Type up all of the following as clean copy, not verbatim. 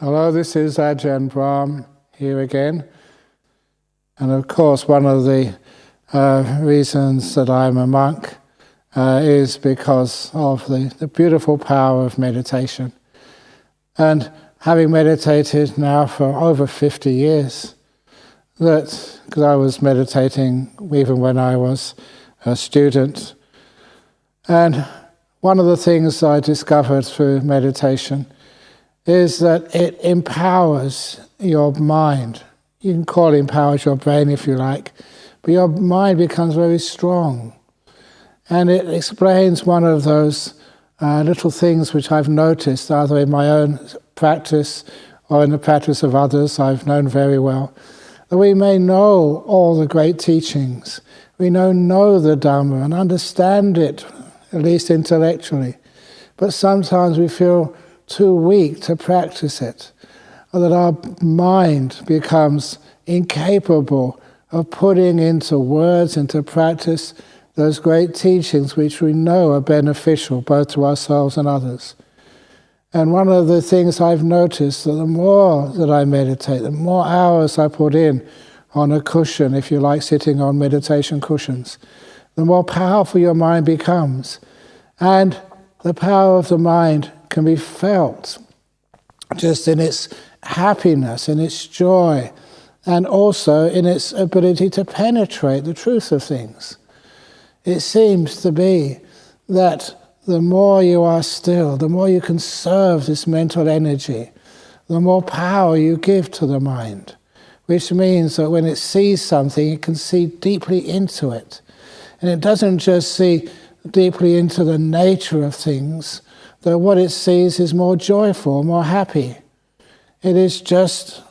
Hello, this is Ajahn Brahm here again. And of course, one of the reasons that I'm a monk is because of the beautiful power of meditation. And having meditated now for over 50 years, because I was meditating even when I was a student. And one of the things I discovered through meditation is that it empowers your mind. You can call it empowers your brain if you like, but your mind becomes very strong. And it explains one of those little things which I've noticed, either in my own practice or in the practice of others I've known very well, that we may know all the great teachings, we know the Dhamma and understand it, at least intellectually, but sometimes we feel too weak to practice it, or that our mind becomes incapable of putting into words, into practice, those great teachings which we know are beneficial both to ourselves and others. And one of the things I've noticed, that the more that I meditate, the more hours I put in on a cushion, if you like, sitting on meditation cushions, the more powerful your mind becomes. And the power of the mind can be felt just in its happiness, in its joy, and also in its ability to penetrate the truth of things. It seems to be that the more you are still, the more you conserve this mental energy, the more power you give to the mind, which means that when it sees something, it can see deeply into it. And it doesn't just see deeply into the nature of things, that what it sees is more joyful, more happy. It is just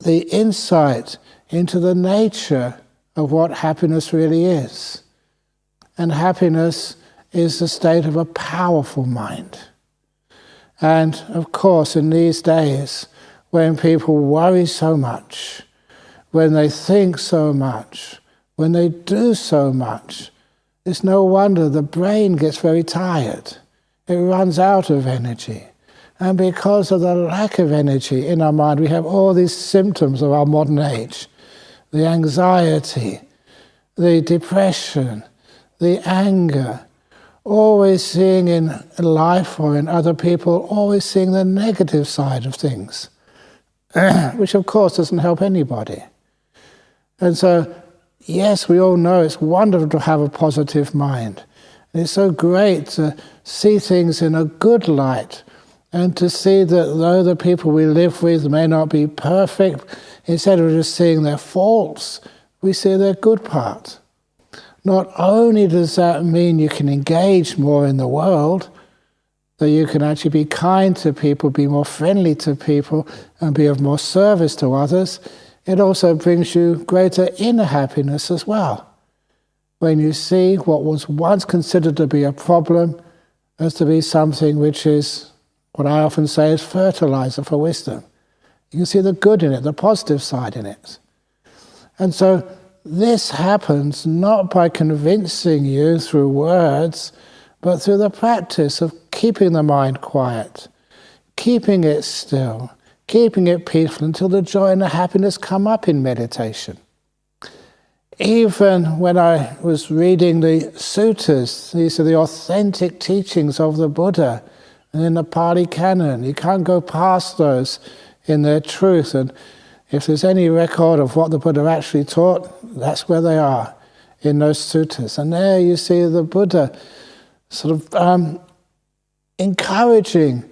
the insight into the nature of what happiness really is. And happiness is the state of a powerful mind. And of course, in these days, when people worry so much, when they think so much, when they do so much, it's no wonder the brain gets very tired. It runs out of energy. And because of the lack of energy in our mind, we have all these symptoms of our modern age. The anxiety, the depression, the anger, always seeing in life or in other people, always seeing the negative side of things, which of course doesn't help anybody. And so, yes, we all know it's wonderful to have a positive mind. And it's so great to see things in a good light and to see that though the people we live with may not be perfect, instead of just seeing their faults, we see their good part. Not only does that mean you can engage more in the world, that you can actually be kind to people, be more friendly to people, and be of more service to others, it also brings you greater inner happiness as well. When you see what was once considered to be a problem as to be something which is, what I often say, is fertilizer for wisdom. You can see the good in it, the positive side in it. And so this happens not by convincing you through words, but through the practice of keeping the mind quiet, keeping it still, keeping it peaceful until the joy and the happiness come up in meditation. Even when I was reading the suttas, these are the authentic teachings of the Buddha, and in the Pali Canon, you can't go past those in their truth. And if there's any record of what the Buddha actually taught, that's where they are, in those suttas. And there you see the Buddha sort of encouraging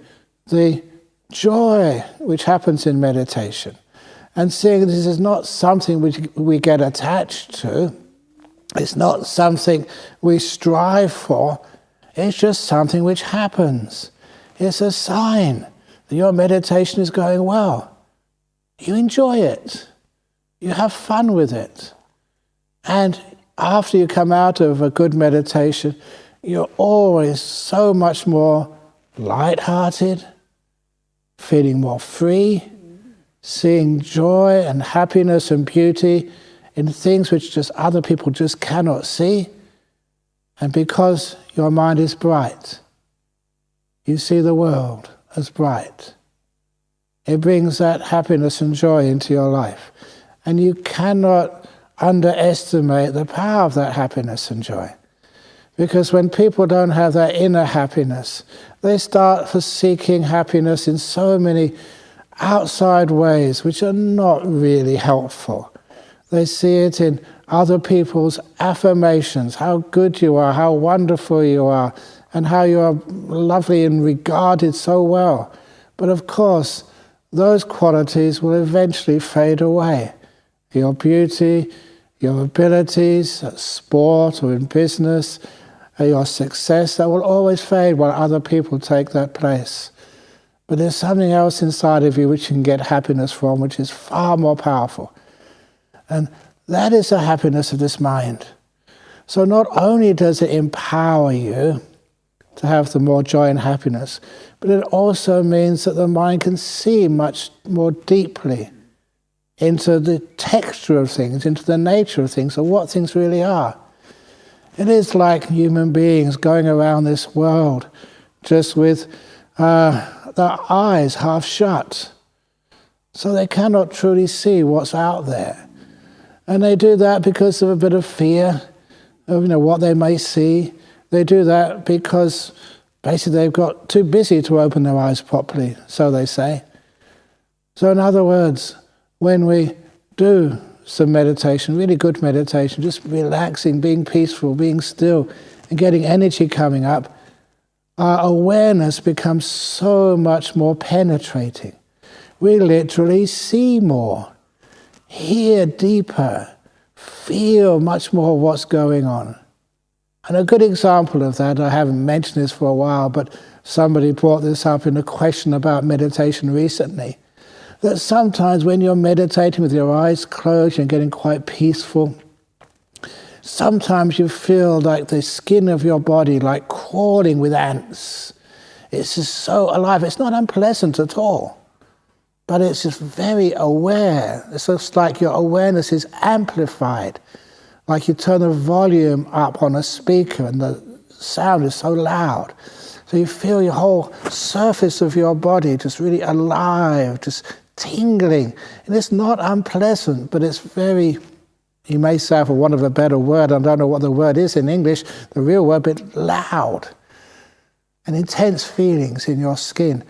the joy which happens in meditation, and seeing this is not something which we get attached to, it's not something we strive for, it's just something which happens. It's a sign that your meditation is going well. You enjoy it. You have fun with it. And after you come out of a good meditation, you're always so much more light-hearted, feeling more free, seeing joy and happiness and beauty in things which just other people just cannot see. And because your mind is bright, you see the world as bright. It brings that happiness and joy into your life. And you cannot underestimate the power of that happiness and joy. Because when people don't have that inner happiness, they start for seeking happiness in so many outside ways which are not really helpful. They see it in other people's affirmations, how good you are, how wonderful you are, and how you are lovely and regarded so well. But of course, those qualities will eventually fade away. Your beauty, your abilities at sport or in business, your success, that will always fade while other people take that place. But there's something else inside of you which you can get happiness from, which is far more powerful. And that is the happiness of this mind. So not only does it empower you to have the more joy and happiness, but it also means that the mind can see much more deeply into the texture of things, into the nature of things, or what things really are. It is like human beings going around this world just with their eyes half shut, so they cannot truly see what's out there. And they do that because of a bit of fear of what they may see. They do that because basically they've got too busy to open their eyes properly, so they say. So in other words, when we do some meditation, really good meditation, just relaxing, being peaceful, being still, and getting energy coming up, our awareness becomes so much more penetrating. We literally see more, hear deeper, feel much more what's going on. And a good example of that, I haven't mentioned this for a while, but somebody brought this up in a question about meditation recently, that sometimes when you're meditating with your eyes closed, you're getting quite peaceful, sometimes you feel like the skin of your body like crawling with ants. It's just so alive. It's not unpleasant at all, but it's just very aware. It's just like your awareness is amplified, like you turn the volume up on a speaker and the sound is so loud. So you feel your whole surface of your body just really alive, just tingling. And it's not unpleasant, but it's very, you may say, for want of a better word, I don't know what the word is in English, the real word, but loud and intense feelings in your skin.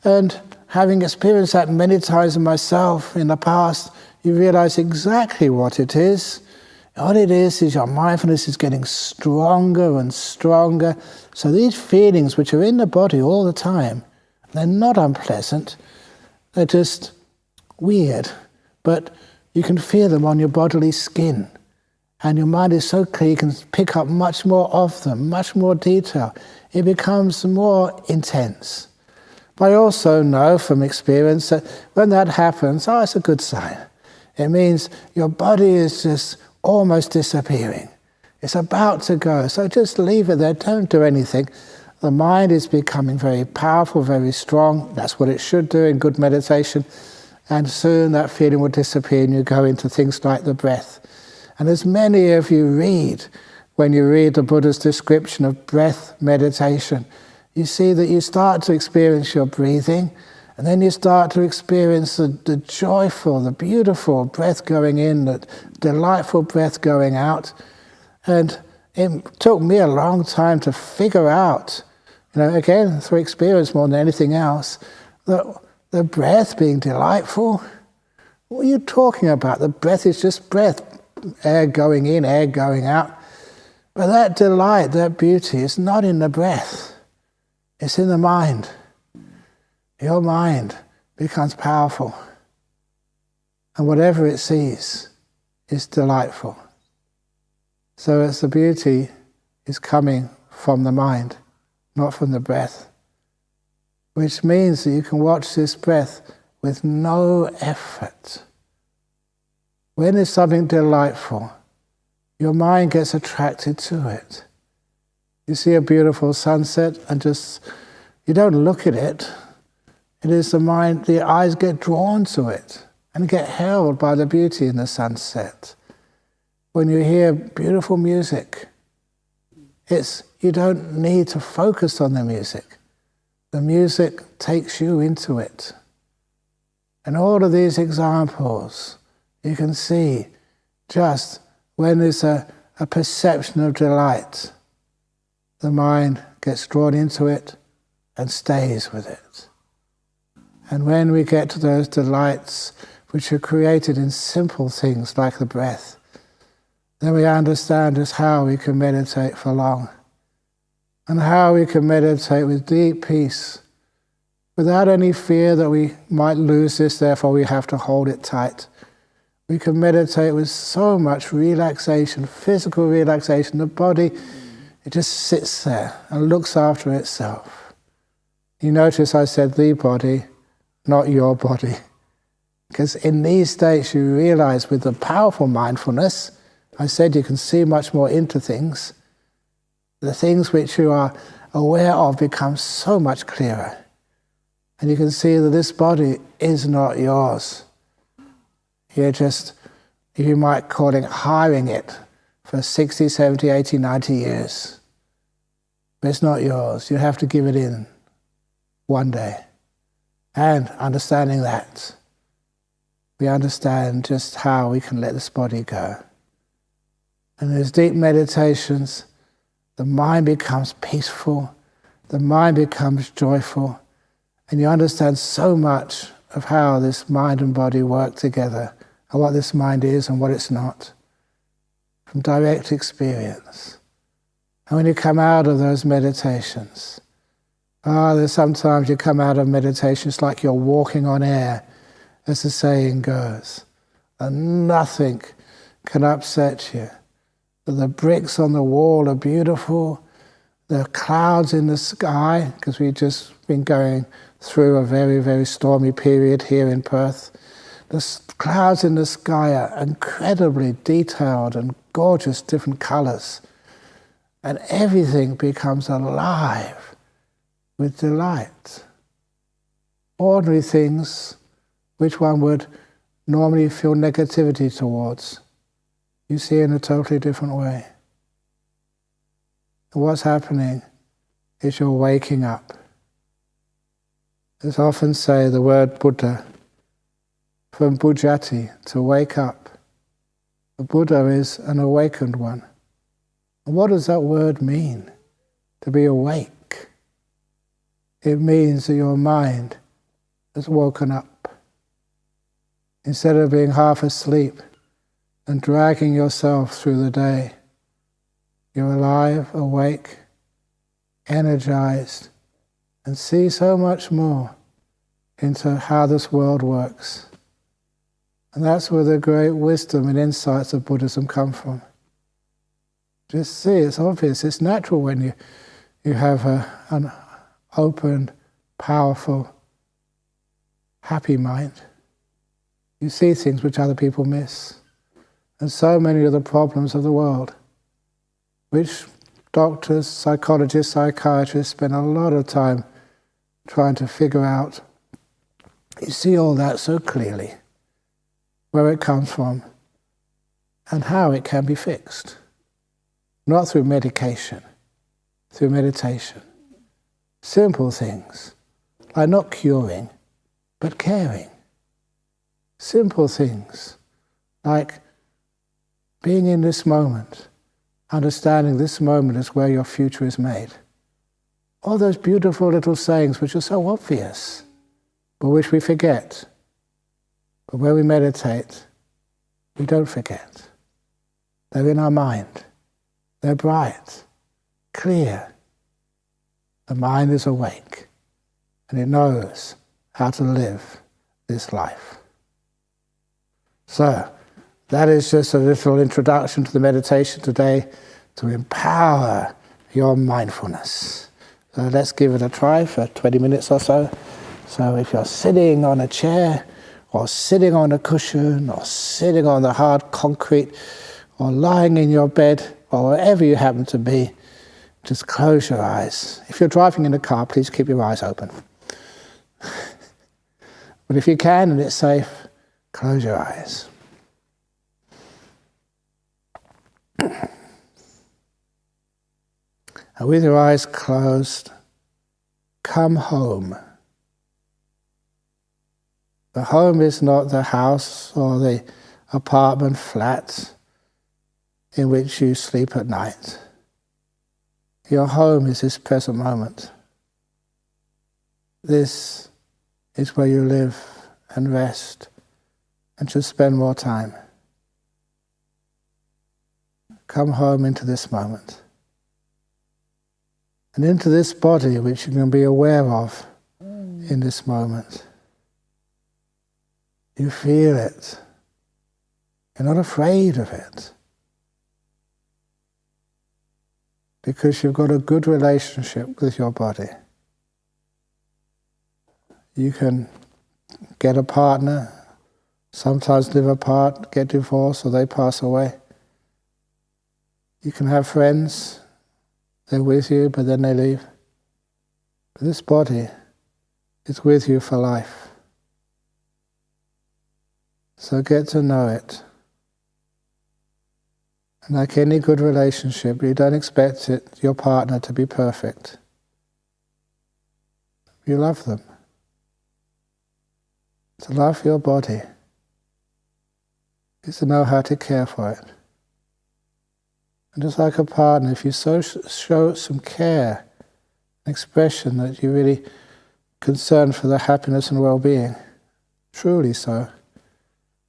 And having experienced that many times myself in the past, you realize exactly what it is. All it is your mindfulness is getting stronger and stronger. So these feelings which are in the body all the time, they're not unpleasant. They're just weird. But you can feel them on your bodily skin. And your mind is so clear, you can pick up much more of them, much more detail. It becomes more intense. But I also know from experience that when that happens, it's a good sign. It means your body is just almost disappearing. It's about to go. So just leave it there. Don't do anything. The mind is becoming very powerful, very strong. That's what it should do in good meditation. And soon that feeling will disappear and you go into things like the breath. And as many of you read, when you read the Buddha's description of breath meditation, you see that you start to experience your breathing, and then you start to experience the joyful, the beautiful breath going in, the delightful breath going out. And it took me a long time to figure out, again, through experience more than anything else, that the breath being delightful, what are you talking about? The breath is just breath, air going in, air going out. But that delight, that beauty is not in the breath. It's in the mind. Your mind becomes powerful. And whatever it sees is delightful. So it's the beauty is coming from the mind, not from the breath. Which means that you can watch this breath with no effort. When there's something delightful, your mind gets attracted to it. You see a beautiful sunset and you don't look at it. It is the mind, the eyes get drawn to it and get held by the beauty in the sunset. When you hear beautiful music, you don't need to focus on the music. The music takes you into it. And all of these examples, you can see just when there's a perception of delight, the mind gets drawn into it and stays with it. And when we get to those delights which are created in simple things like the breath, then we understand just how we can meditate for long, and how we can meditate with deep peace, without any fear that we might lose this, therefore we have to hold it tight. We can meditate with so much relaxation, physical relaxation. The body, it just sits there and looks after itself. You notice I said the body, not your body. Because in these states you realize with the powerful mindfulness, I said you can see much more into things. The things which you are aware of become so much clearer. And you can see that this body is not yours. You're just, you might call it hiring it for 60, 70, 80, 90 years. But it's not yours. You have to give it in one day. And understanding that, we understand just how we can let this body go. And in those deep meditations, the mind becomes peaceful, the mind becomes joyful, and you understand so much of how this mind and body work together, and what this mind is and what it's not, from direct experience. And when you come out of those meditations, there's sometimes you come out of meditations like you're walking on air, as the saying goes, and nothing can upset you. The bricks on the wall are beautiful, the clouds in the sky, because we've just been going through a very, very stormy period here in Perth. The clouds in the sky are incredibly detailed and gorgeous, different colours. And everything becomes alive with delight. Ordinary things which one would normally feel negativity towards, you see in a totally different way. And what's happening is you're waking up. As I often say, the word Buddha, from Bujati, to wake up. The Buddha is an awakened one. And what does that word mean, to be awake? It means that your mind has woken up. Instead of being half asleep and dragging yourself through the day, you're alive, awake, energized, and see so much more into how this world works. And that's where the great wisdom and insights of Buddhism come from. Just see, it's obvious, it's natural when you have an open, powerful, happy mind. You see things which other people miss. And so many of the problems of the world, which doctors, psychologists, psychiatrists spend a lot of time trying to figure out, you see all that so clearly, where it comes from and how it can be fixed. Not through medication, through meditation. Simple things, like not curing, but caring. Simple things, like being in this moment, understanding this moment is where your future is made. All those beautiful little sayings which are so obvious, but which we forget. But when we meditate, we don't forget. They're in our mind. They're bright, clear. The mind is awake, and it knows how to live this life. So, that is just a little introduction to the meditation today to empower your mindfulness. So let's give it a try for 20 minutes or so. So if you're sitting on a chair, or sitting on a cushion, or sitting on the hard concrete, or lying in your bed, or wherever you happen to be, just close your eyes. If you're driving in a car, please keep your eyes open. But if you can and it's safe, close your eyes. And with your eyes closed, come home. The home is not the house or the apartment flat in which you sleep at night. Your home is this present moment. This is where you live and rest and should spend more time. Come home into this moment. And into this body which you can be aware of in this moment. You feel it. You're not afraid of it. Because you've got a good relationship with your body. You can get a partner, sometimes live apart, get divorced, or they pass away. You can have friends, they're with you, but then they leave. But this body is with you for life. So get to know it. And like any good relationship, you don't expect your partner to be perfect. You love them. To love your body is to know how to care for it. And just like a partner, if you show some care, expression that you're really concerned for the happiness and well-being, truly so,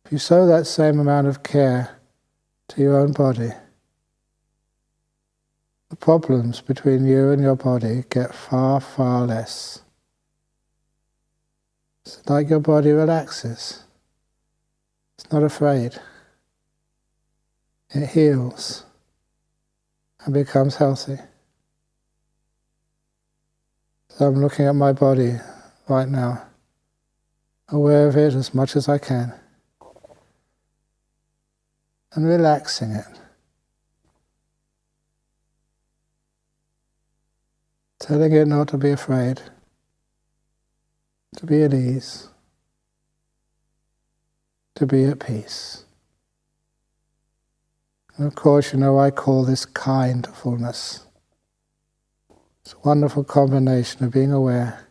if you show that same amount of care to your own body, the problems between you and your body get far, far less. It's like your body relaxes. It's not afraid. It heals and becomes healthy. So I'm looking at my body right now, aware of it as much as I can, and relaxing it. Telling it not to be afraid, to be at ease, to be at peace. And of course, you know, I call this kindfulness. It's a wonderful combination of being aware,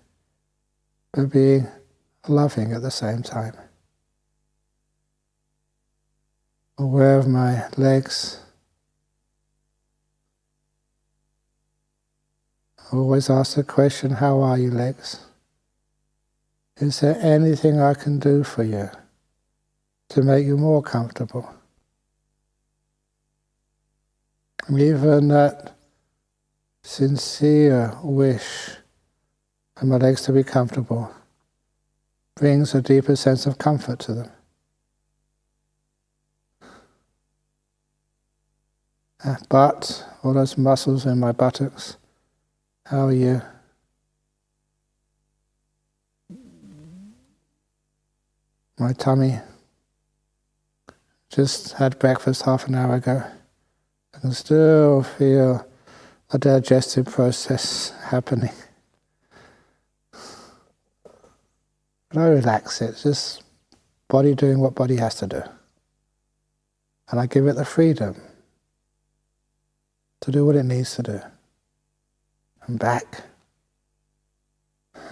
but being loving at the same time. Aware of my legs. I always ask the question, how are you, legs? Is there anything I can do for you to make you more comfortable? And even that sincere wish for my legs to be comfortable brings a deeper sense of comfort to them. Butt, all those muscles in my buttocks, how are you? My tummy, just had breakfast half an hour ago. I can still feel a digestive process happening. But I relax it, just body doing what body has to do. And I give it the freedom to do what it needs to do. And back. I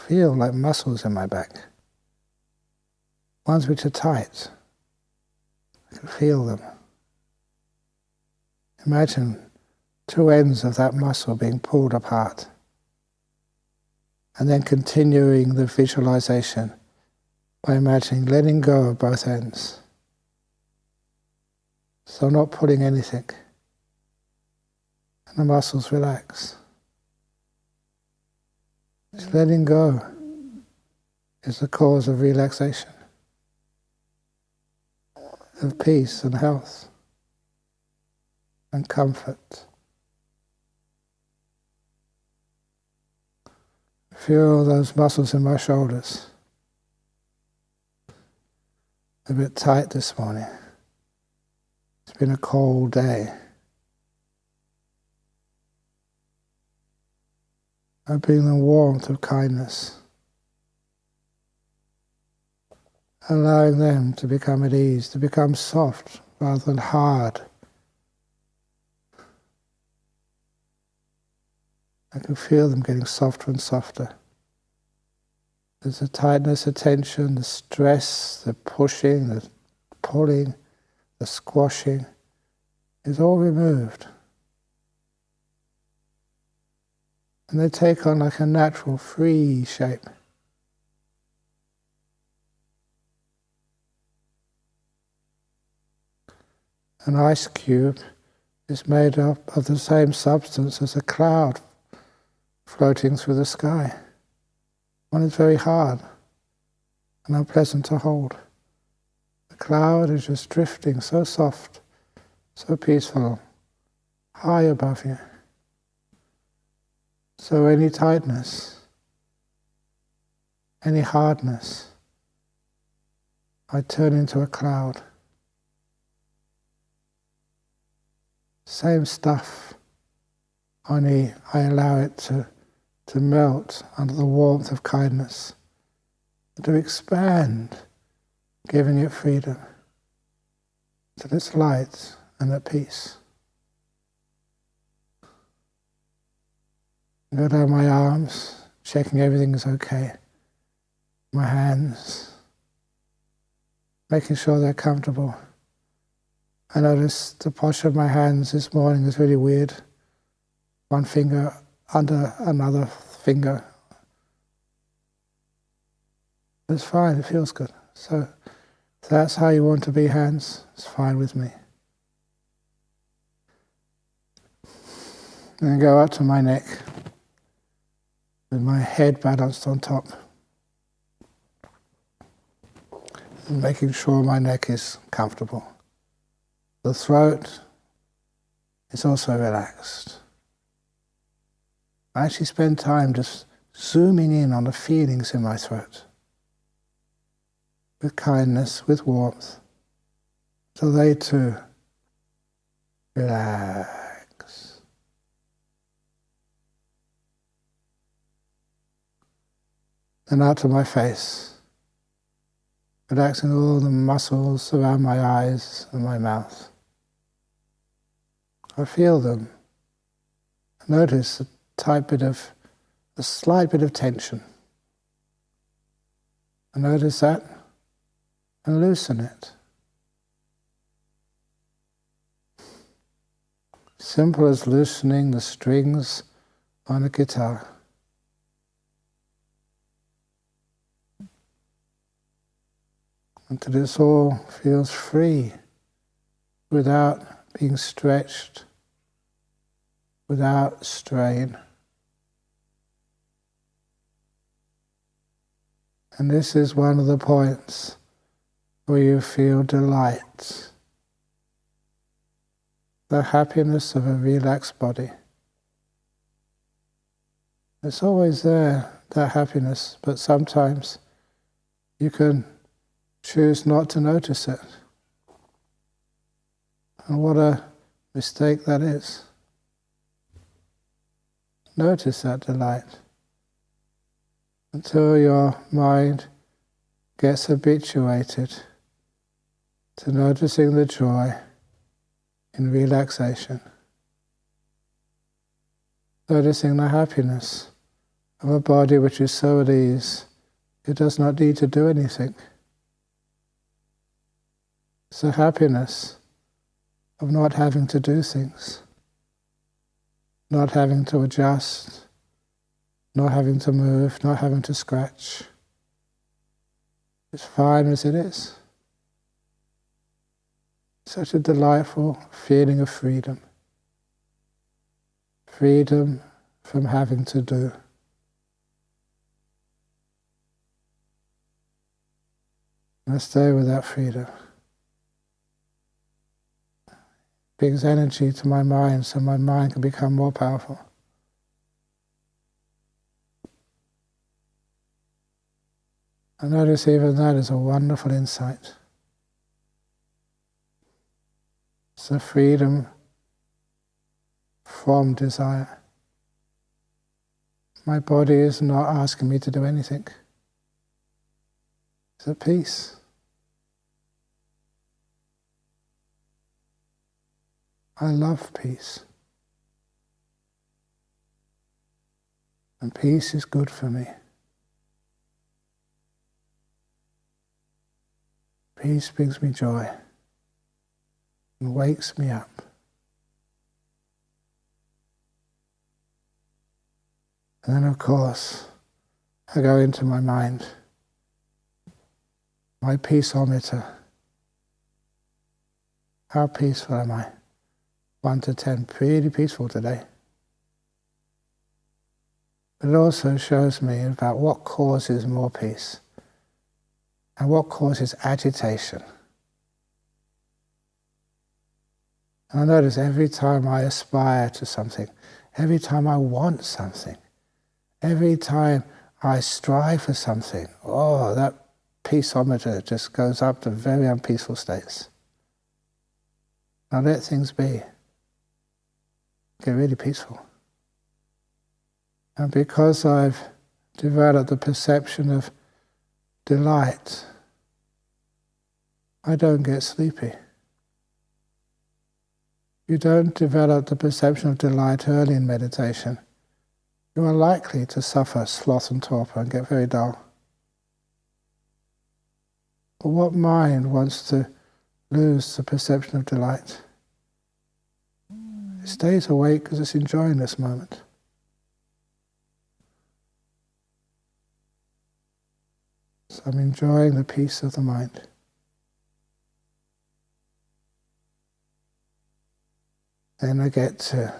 feel like muscles in my back. Ones which are tight. I can feel them. Imagine two ends of that muscle being pulled apart. And then continuing the visualization by imagining letting go of both ends. So not pulling anything. And the muscles relax. Just letting go is the cause of relaxation, of peace and health and comfort. Feel those muscles in my shoulders. A bit tight this morning. It's been a cold day. I bring the warmth of kindness, allowing them to become at ease, to become soft rather than hard. I can feel them getting softer and softer, There's the tightness, the tension, the stress, the pushing, the pulling, the squashing is all removed. And they take on like a natural, free shape. An ice cube is made up of the same substance as a cloud floating through the sky. One is very hard and unpleasant to hold. The cloud is just drifting so soft, so peaceful, high above you. So any tightness, any hardness, I turn into a cloud. Same stuff, only I allow it to melt under the warmth of kindness, to expand, giving it freedom, till it's light and at peace. Go down my arms, checking everything is okay. My hands, making sure they're comfortable. I noticed the posture of my hands this morning is really weird. One finger under another finger. It's fine, it feels good. So if that's how you want to be, hands, it's fine with me. Then go up to my neck, with my head balanced on top. And making sure my neck is comfortable. The throat is also relaxed. I actually spend time just zooming in on the feelings in my throat, with kindness, with warmth, so they too relax. Then out to my face, relaxing all the muscles around my eyes and my mouth. I feel them. Notice a slight bit of tension. I notice that and loosen it. Simple as loosening the strings on a guitar. Until this all feels free, without being stretched, without strain. And this is one of the points where you feel delight, the happiness of a relaxed body. It's always there, that happiness, but sometimes you can choose not to notice it. And what a mistake that is. Notice that delight until your mind gets habituated to noticing the joy in relaxation, noticing the happiness of a body which is so at ease, it does not need to do anything. It's the happiness of not having to do things, not having to adjust, not having to move, not having to scratch. It's fine as it is. Such a delightful feeling of freedom. Freedom from having to do. And I stay with that freedom. Brings energy to my mind so my mind can become more powerful. I notice even that is a wonderful insight. It's a freedom from desire. My body is not asking me to do anything. It's at peace. I love peace. And peace is good for me. Peace brings me joy and wakes me up. And then, of course, I go into my mind, my peaceometer. How peaceful am I? 1 to 10, pretty peaceful today. But it also shows me about what causes more peace and what causes agitation. And I notice every time I aspire to something, every time I want something, every time I strive for something, oh, that peaceometer just goes up to very unpeaceful states. Now let things be. Get really peaceful. And because I've developed the perception of delight, I don't get sleepy. You don't develop the perception of delight early in meditation, you are likely to suffer sloth and torpor and get very dull. But what mind wants to lose the perception of delight? It stays awake because it's enjoying this moment. So I'm enjoying the peace of the mind. Then I get to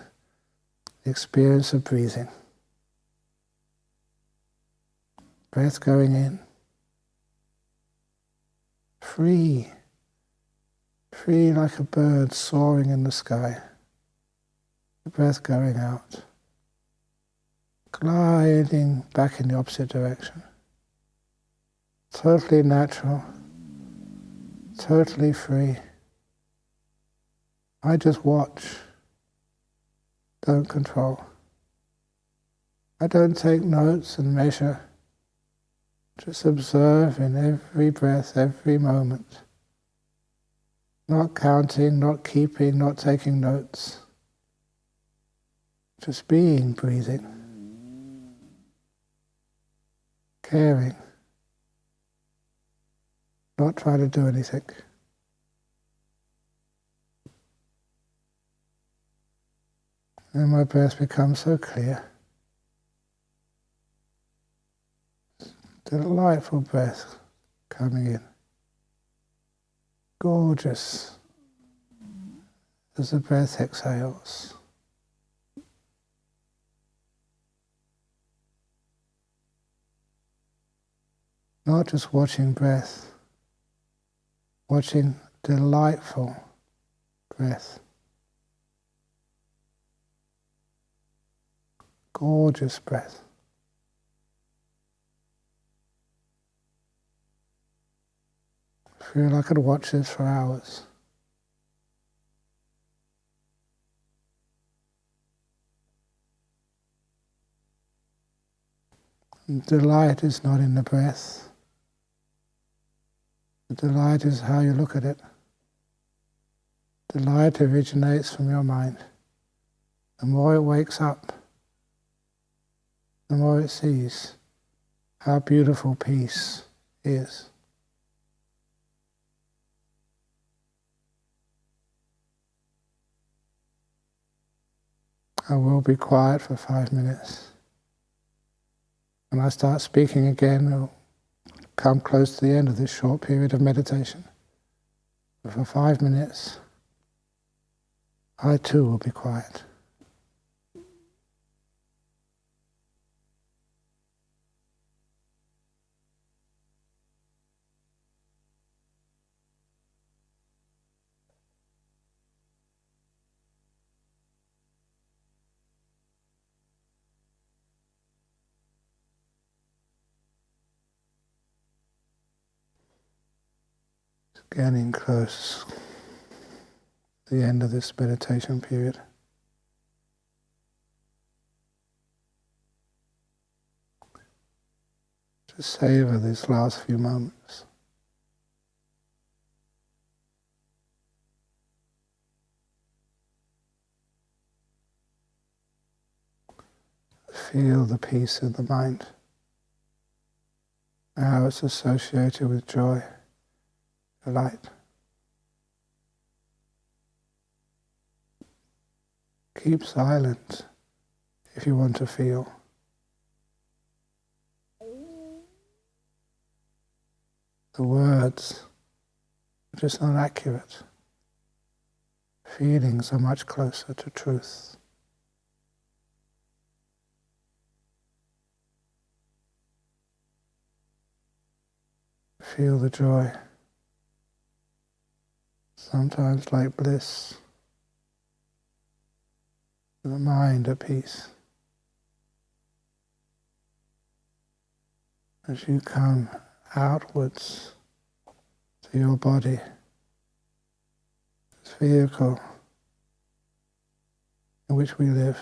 the experience of breathing. Breath going in. Free. Free like a bird soaring in the sky. The breath going out. Gliding back in the opposite direction. Totally natural. Totally free. I just watch. Don't control. I don't take notes and measure. Just observe in every breath, every moment. Not counting, not keeping, not taking notes. Just being, breathing. Caring. Not trying to do anything. And my breath becomes so clear. Delightful breath coming in. Gorgeous as the breath exhales. Not just watching breath, watching delightful breath. Gorgeous breath. I feel I could watch this for hours. And delight is not in the breath. The delight is how you look at it. Delight originates from your mind. The more it wakes up, the more it sees how beautiful peace is. I will be quiet for 5 minutes. When I start speaking again, I'll come close to the end of this short period of meditation. But for 5 minutes, I too will be quiet. Getting close to the end of this meditation period. Just savor these last few moments. Feel the peace of the mind, how it's associated with joy. the light. Keep silent if you want to feel. The words are just not accurate. Feelings are much closer to truth. Feel the joy, sometimes like bliss, the mind at peace. As you come outwards to your body, this vehicle in which we live,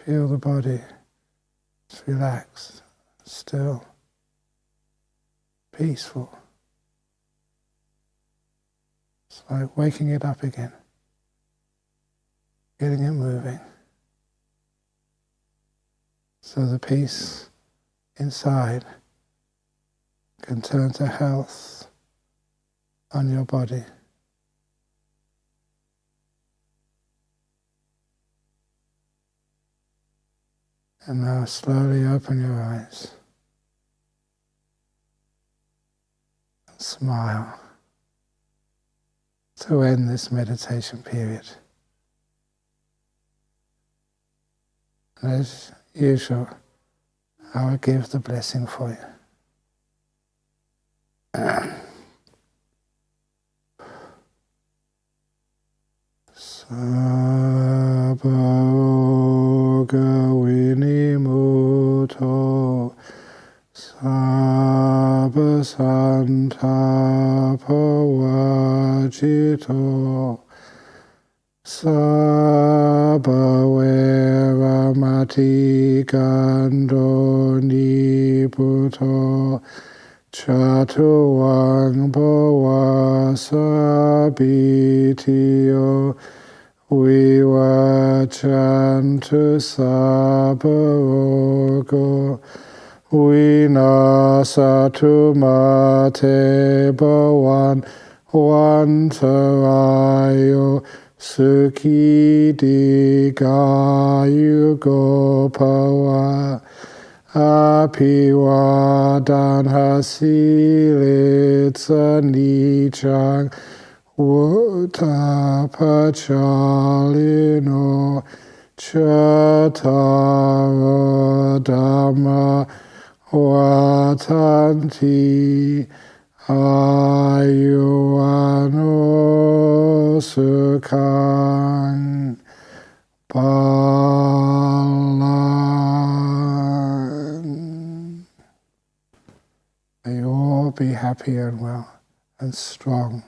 feel the body, it's relaxed, still, peaceful. It's like waking it up again, getting it moving. So the peace inside can turn to health on your body. And now slowly open your eyes. Smile to end this meditation period. As usual, I will give the blessing for you. Sabha vinimuto Sabha santapa vajito Sabha veramati gando niputo Chatuang bhavasabhitiyo Vivachantu sabharogo Vinasatu mate bhavan Vantarayo Sukhi dikāyugo bhava Apivadan silitsa nichang Utapachalino Chatara Dhamma Vatanti Ayuano Sukhang Balan. May you all be happy and well and strong.